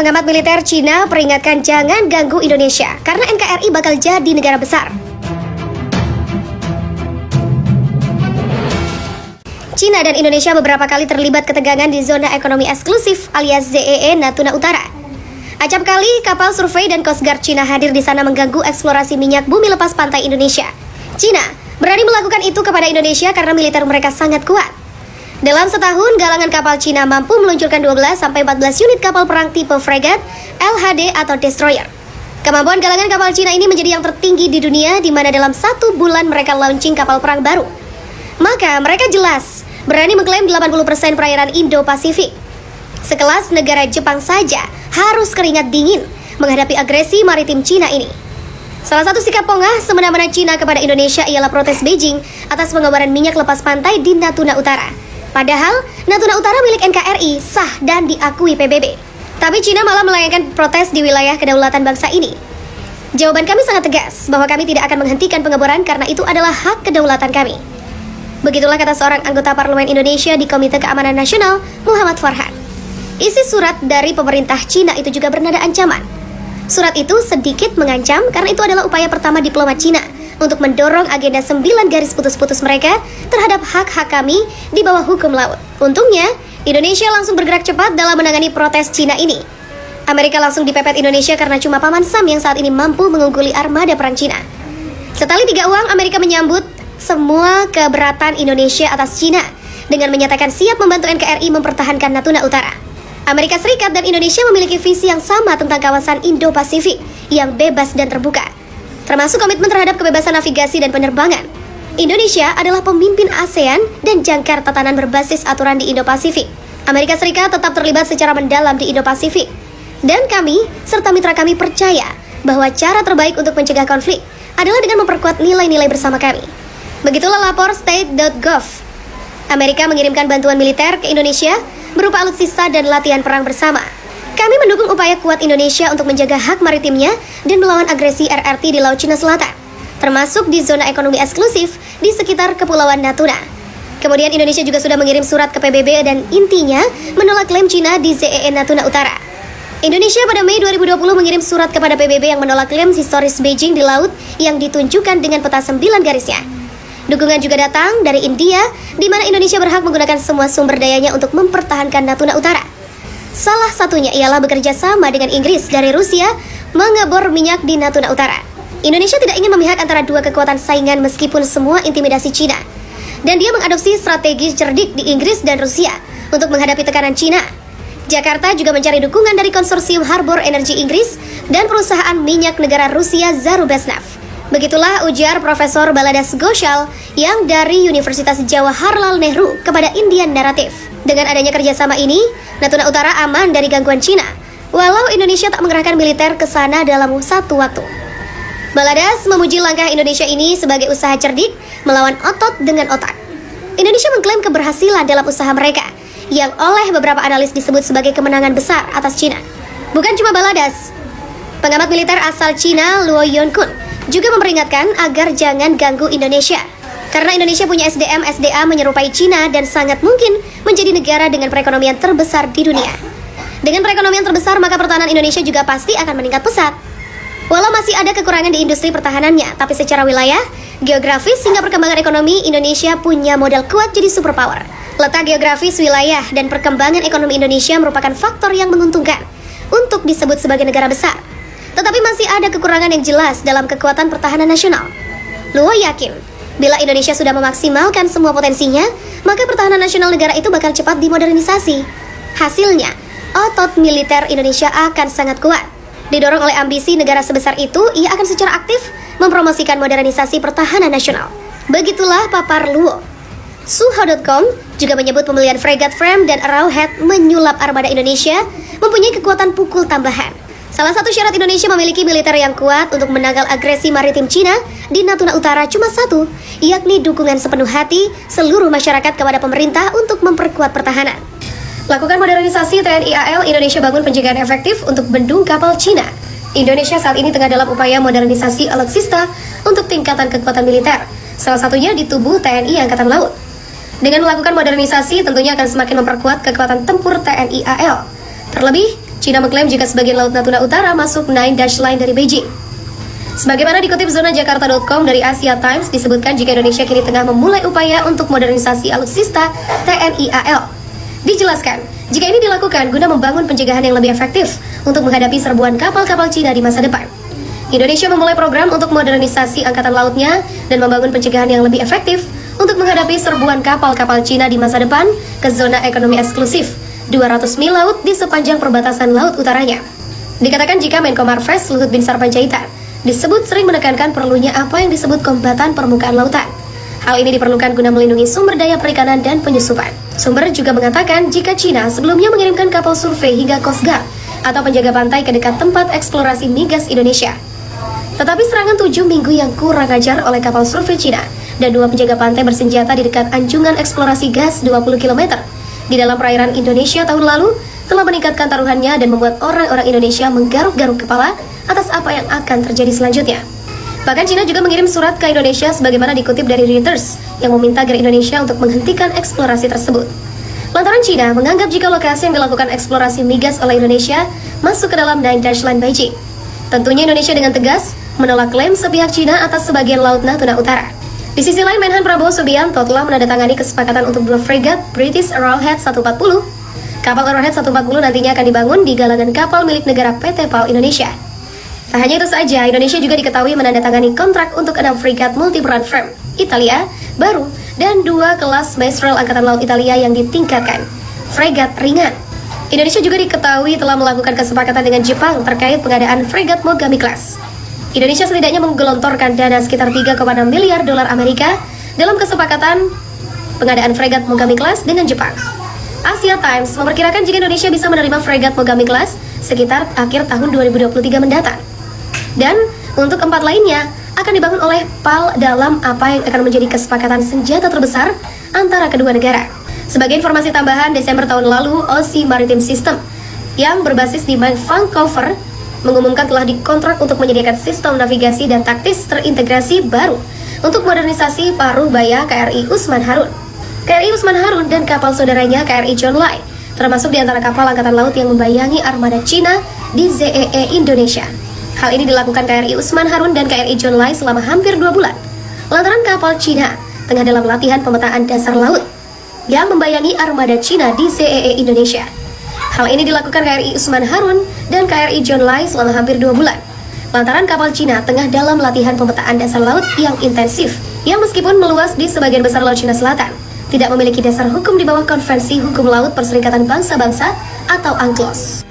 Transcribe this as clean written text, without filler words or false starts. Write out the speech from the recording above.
Pengamat militer Cina peringatkan jangan ganggu Indonesia karena NKRI bakal jadi negara besar. Cina dan Indonesia beberapa kali terlibat ketegangan di zona ekonomi eksklusif alias ZEE Natuna Utara. Acap kali kapal survei dan Coast Guard Cina hadir di sana mengganggu eksplorasi minyak bumi lepas pantai Indonesia. Cina berani melakukan itu kepada Indonesia karena militer mereka sangat kuat. Dalam setahun, galangan kapal Cina mampu meluncurkan 12-14 unit kapal perang tipe fregat, LHD atau destroyer. Kemampuan galangan kapal Cina ini menjadi yang tertinggi di dunia, di mana dalam 1 bulan mereka launching kapal perang baru. Maka mereka jelas berani mengklaim 80% perairan Indo-Pasifik. Sekelas negara Jepang saja harus keringat dingin menghadapi agresi maritim Cina ini. Salah satu sikap pongah semena-mena Cina kepada Indonesia ialah protes Beijing atas pengobaran minyak lepas pantai di Natuna Utara. Padahal, Natuna Utara milik NKRI sah dan diakui PBB. Tapi Cina malah melayangkan protes di wilayah kedaulatan bangsa ini. Jawaban kami sangat tegas bahwa kami tidak akan menghentikan pengeboran karena itu adalah hak kedaulatan kami. Begitulah kata seorang anggota Parlemen Indonesia di Komite Keamanan Nasional, Muhammad Farhan. Isi surat dari pemerintah Cina itu juga bernada ancaman. Surat itu sedikit mengancam karena itu adalah upaya pertama diplomat Cina untuk mendorong agenda 9 garis putus-putus mereka terhadap hak-hak kami di bawah hukum laut. Untungnya, Indonesia langsung bergerak cepat dalam menangani protes Cina ini. Amerika langsung dipepet Indonesia karena cuma Paman Sam yang saat ini mampu mengungguli armada perang Cina. Setali 3 uang, Amerika menyambut semua keberatan Indonesia atas Cina dengan menyatakan siap membantu NKRI mempertahankan Natuna Utara. Amerika Serikat dan Indonesia memiliki visi yang sama tentang kawasan Indo-Pasifik yang bebas dan terbuka, termasuk komitmen terhadap kebebasan navigasi dan penerbangan. Indonesia adalah pemimpin ASEAN dan jangkar tatanan berbasis aturan di Indo-Pasifik. Amerika Serikat tetap terlibat secara mendalam di Indo-Pasifik. Dan kami, serta mitra kami percaya bahwa cara terbaik untuk mencegah konflik adalah dengan memperkuat nilai-nilai bersama kami. Begitulah lapor state.gov. Amerika mengirimkan bantuan militer ke Indonesia berupa alutsista dan latihan perang bersama. Kami mendukung upaya kuat Indonesia untuk menjaga hak maritimnya dan melawan agresi RRT di Laut Cina Selatan, termasuk di zona ekonomi eksklusif di sekitar Kepulauan Natuna. Kemudian Indonesia juga sudah mengirim surat ke PBB dan intinya menolak klaim Cina di ZEE Natuna Utara. Indonesia pada Mei 2020 mengirim surat kepada PBB yang menolak klaim historis Beijing di laut yang ditunjukkan dengan peta 9 garisnya. Dukungan juga datang dari India, di mana Indonesia berhak menggunakan semua sumber dayanya untuk mempertahankan Natuna Utara. Salah satunya ialah bekerja sama dengan Inggris dari Rusia mengebor minyak di Natuna Utara. Indonesia tidak ingin memihak antara dua kekuatan saingan meskipun semua intimidasi Cina. Dan dia mengadopsi strategi cerdik di Inggris dan Rusia untuk menghadapi tekanan Cina. Jakarta juga mencari dukungan dari konsorsium Harbor Energi Inggris dan perusahaan minyak negara Rusia Zarubezhnaf. Begitulah ujar Profesor Baladas Ghoshal yang dari Universitas Jawaharlal Nehru kepada Indian Narrative. Dengan adanya kerjasama ini, Natuna Utara aman dari gangguan Cina, walau Indonesia tak mengerahkan militer ke sana dalam satu waktu. Baladas memuji langkah Indonesia ini sebagai usaha cerdik melawan otot dengan otak. Indonesia mengklaim keberhasilan dalam usaha mereka, yang oleh beberapa analis disebut sebagai kemenangan besar atas Cina. Bukan cuma Baladas, pengamat militer asal Cina Luo Yunkun juga memperingatkan agar jangan ganggu Indonesia. Karena Indonesia punya SDM-SDA menyerupai Cina dan sangat mungkin menjadi negara dengan perekonomian terbesar di dunia. Dengan perekonomian terbesar, maka pertahanan Indonesia juga pasti akan meningkat pesat. Walau masih ada kekurangan di industri pertahanannya, tapi secara wilayah, geografis hingga perkembangan ekonomi, Indonesia punya modal kuat jadi superpower. Letak geografis wilayah dan perkembangan ekonomi Indonesia merupakan faktor yang menguntungkan untuk disebut sebagai negara besar. Tetapi masih ada kekurangan yang jelas dalam kekuatan pertahanan nasional. Luo yakin, bila Indonesia sudah memaksimalkan semua potensinya, maka pertahanan nasional negara itu bakal cepat dimodernisasi. Hasilnya, otot militer Indonesia akan sangat kuat. Didorong oleh ambisi negara sebesar itu, ia akan secara aktif mempromosikan modernisasi pertahanan nasional. Begitulah papar Luo. Suho.com juga menyebut pembelian fregat Frame dan Arrowhead menyulap armada Indonesia mempunyai kekuatan pukul tambahan. Salah satu syarat Indonesia memiliki militer yang kuat untuk menangkal agresi maritim Cina di Natuna Utara cuma satu, yakni dukungan sepenuh hati seluruh masyarakat kepada pemerintah untuk memperkuat pertahanan. Lakukan modernisasi TNI AL, Indonesia bangun penjagaan efektif untuk bendung kapal Cina. Indonesia saat ini tengah dalam upaya modernisasi alutsista untuk tingkatan kekuatan militer, salah satunya di tubuh TNI Angkatan Laut. Dengan melakukan modernisasi, tentunya akan semakin memperkuat kekuatan tempur TNI AL. Terlebih, Cina mengklaim jika sebagian laut Natuna Utara masuk 9 dash line dari Beijing. Sebagaimana dikutip zona Jakarta.com dari Asia Times, disebutkan jika Indonesia kini tengah memulai upaya untuk modernisasi alutsista TNI AL. Dijelaskan, jika ini dilakukan guna membangun pencegahan yang lebih efektif untuk menghadapi serbuan kapal-kapal Cina di masa depan. Indonesia memulai program untuk modernisasi angkatan lautnya dan membangun pencegahan yang lebih efektif untuk menghadapi serbuan kapal-kapal Cina di masa depan ke zona ekonomi eksklusif 200 mil laut di sepanjang perbatasan laut utaranya. Dikatakan jika Menko Marves Luhut Binsar Panjaitan disebut sering menekankan perlunya apa yang disebut kombatan permukaan lautan. Hal ini diperlukan guna melindungi sumber daya perikanan dan penyusupan. Sumber juga mengatakan jika Cina sebelumnya mengirimkan kapal survei hingga Coast Guard atau penjaga pantai ke dekat tempat eksplorasi migas Indonesia. Tetapi serangan 7 minggu yang kurang ajar oleh kapal survei Cina dan 2 penjaga pantai bersenjata di dekat anjungan eksplorasi gas 20 km di dalam perairan Indonesia tahun lalu telah meningkatkan taruhannya dan membuat orang-orang Indonesia menggaruk-garuk kepala atas apa yang akan terjadi selanjutnya. Bahkan Cina juga mengirim surat ke Indonesia sebagaimana dikutip dari Reuters yang meminta agar Indonesia untuk menghentikan eksplorasi tersebut. Lantaran Cina menganggap jika lokasi yang dilakukan eksplorasi migas oleh Indonesia masuk ke dalam 9 dash line Beijing. Tentunya Indonesia dengan tegas menolak klaim sepihak Cina atas sebagian laut Natuna Utara. Di sisi lain, Menhan Prabowo Subianto telah menandatangani kesepakatan untuk 2 fregat British Arrowhead 140. Kapal Arrowhead 140 nantinya akan dibangun di galangan kapal milik negara PT PAL Indonesia. Tak hanya itu saja, Indonesia juga diketahui menandatangani kontrak untuk 6 fregat multi-peran frame Italia baru dan 2 kelas Mistral Angkatan Laut Italia yang ditingkatkan, fregat ringan. Indonesia juga diketahui telah melakukan kesepakatan dengan Jepang terkait pengadaan fregat Mogami Class. Indonesia setidaknya menggelontorkan dana sekitar 3,6 miliar dolar Amerika dalam kesepakatan pengadaan fregat Mogami Class dengan Jepang. Asia Times memperkirakan jika Indonesia bisa menerima fregat Mogami Class sekitar akhir tahun 2023 mendatang. Dan untuk 4 lainnya akan dibangun oleh PAL dalam apa yang akan menjadi kesepakatan senjata terbesar antara kedua negara. Sebagai informasi tambahan, Desember tahun lalu, OC Maritime System yang berbasis di Vancouver mengumumkan telah dikontrak untuk menyediakan sistem navigasi dan taktis terintegrasi baru untuk modernisasi paruh baya KRI Usman Harun. KRI Usman Harun dan kapal saudaranya KRI John Lai termasuk di antara kapal angkatan laut yang membayangi armada Cina di ZEE Indonesia. Hal ini dilakukan KRI Usman Harun dan KRI John Lai selama hampir 2 bulan lantaran kapal Cina tengah dalam latihan pemetaan dasar laut yang membayangi armada Cina di ZEE Indonesia. Hal ini dilakukan KRI Usman Harun dan KRI John Lai selama hampir 2 bulan lantaran kapal Cina tengah dalam latihan pemetaan dasar laut yang intensif yang meskipun meluas di sebagian besar Laut Cina Selatan tidak memiliki dasar hukum di bawah Konvensi Hukum Laut Perserikatan Bangsa-Bangsa atau UNCLOS.